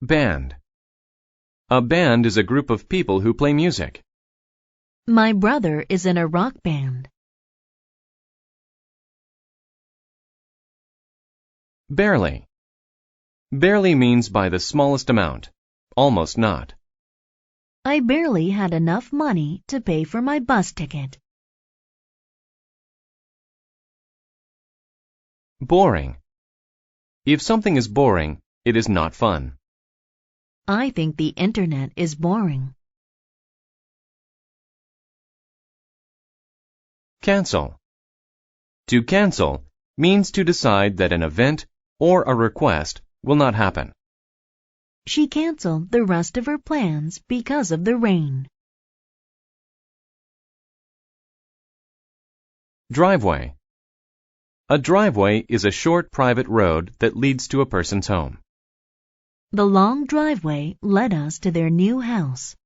Band. A band is a group of people who play music. My brother is in a rock band. Barely. Barely means by the smallest amount, almost not. I barely had enough money to pay for my bus ticket. Boring. If something is boring, it is not fun. I think the internet is boring. Cancel. To cancel means to decide that an event or a request will not happen. She canceled the rest of her plans because of the rain. Driveway. A driveway is a short private road that leads to a person's home. The long driveway led us to their new house.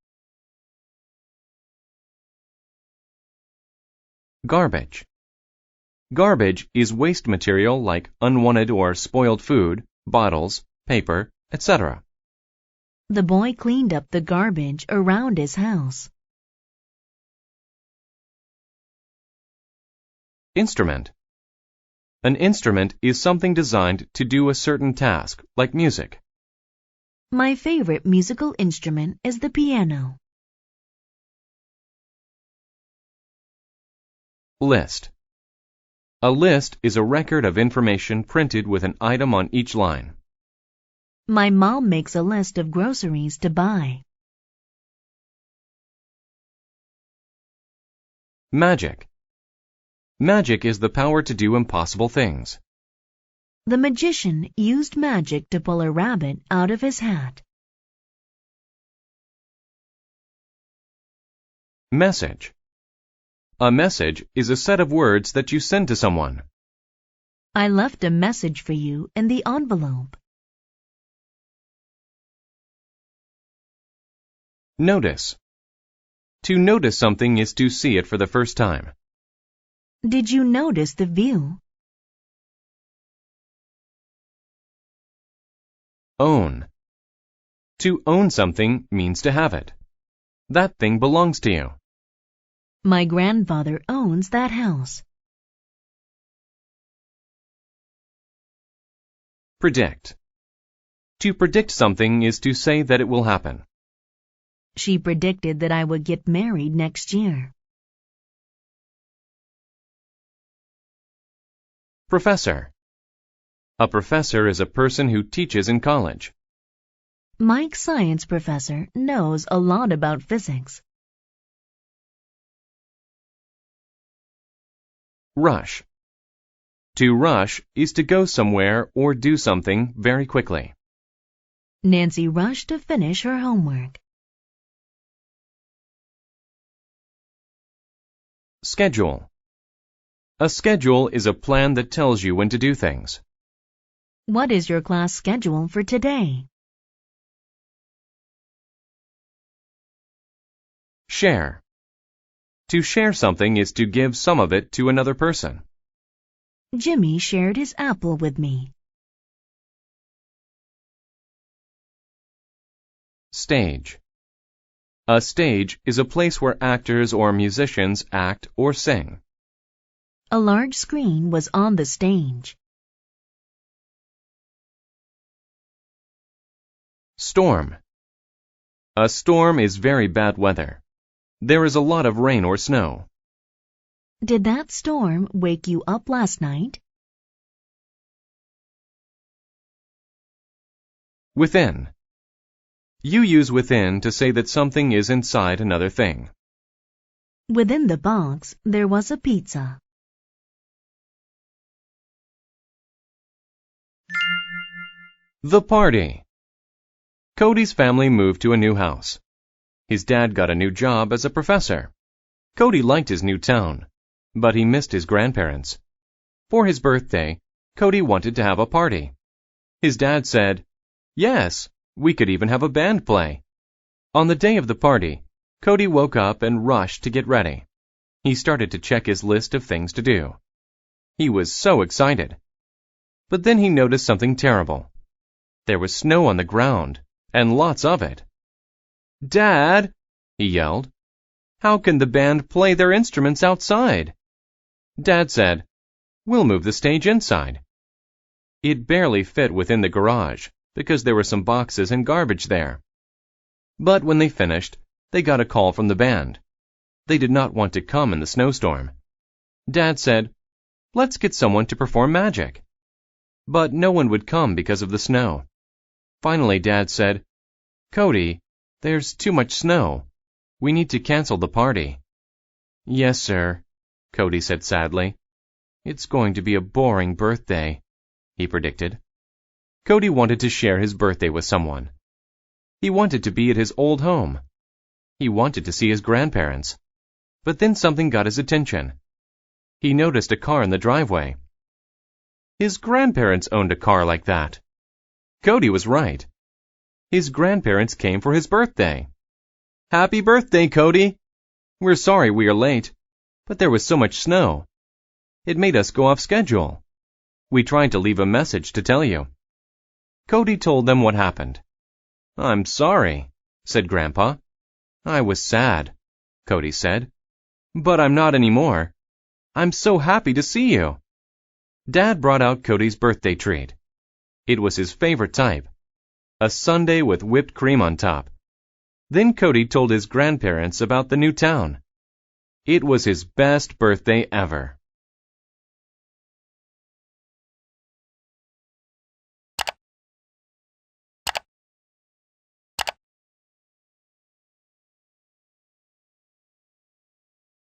Garbage. Garbage is waste material like unwanted or spoiled food, bottles, paper, etc. The boy cleaned up the garbage around his house. Instrument. An instrument is something designed to do a certain task, like music. My favorite musical instrument is the piano. List. A list is a record of information printed with an item on each line. My mom makes a list of groceries to buy. Magic. Magic is the power to do impossible things. The magician used magic to pull a rabbit out of his hat. Message. A message is a set of words that you send to someone. I left a message for you in the envelope. Notice. To notice something is to see it for the first time. Did you notice the view? Own. To own something means to have it. That thing belongs to you. My grandfather owns that house. Predict. To predict something is to say that it will happen. She predicted that I would get married next year. Professor. A professor is a person who teaches in college. Mike's science professor knows a lot about physics. Rush. To rush is to go somewhere or do something very quickly. Nancy rushed to finish her homework. Schedule. A schedule is a plan that tells you when to do things. What is your class schedule for today? Share. To share something is to give some of it to another person. Jimmy shared his apple with me. Stage. A stage is a place where actors or musicians act or sing. A large screen was on the stage. Storm. A storm is very bad weather. There is a lot of rain or snow. Did that storm wake you up last night? Within. You use within to say that something is inside another thing. Within the box, there was a pizza. The party. Cody's family moved to a new house. His dad got a new job as a professor. Cody liked his new town, but he missed his grandparents. For his birthday, Cody wanted to have a party. His dad said, "Yes, we could even have a band play." On the day of the party, Cody woke up and rushed to get ready. He started to check his list of things to do. He was so excited. But then he noticed something terrible. There was snow on the ground, and lots of it. "Dad," he yelled, "how can the band play their instruments outside?" Dad said, "We'll move the stage inside." It barely fit within the garage because there were some boxes and garbage there. But when they finished, they got a call from the band. They did not want to come in the snowstorm. Dad said, "Let's get someone to perform magic." But no one would come because of the snow. Finally, Dad said, "Cody, there's too much snow. We need to cancel the party." "Yes, sir," Cody said sadly. "It's going to be a boring birthday," he predicted. Cody wanted to share his birthday with someone. He wanted to be at his old home. He wanted to see his grandparents. But then something got his attention. He noticed a car in the driveway. His grandparents owned a car like that. Cody was right. His grandparents came for his birthday. "Happy birthday, Cody! We're sorry we are late, but there was so much snow. It made us go off schedule. We tried to leave a message to tell you." Cody told them what happened. "I'm sorry," said Grandpa. "I was sad," Cody said. "But I'm not anymore. I'm so happy to see you." Dad brought out Cody's birthday treat. It was his favorite type, a sundae with whipped cream on top. Then Cody told his grandparents about the new town. It was his best birthday ever.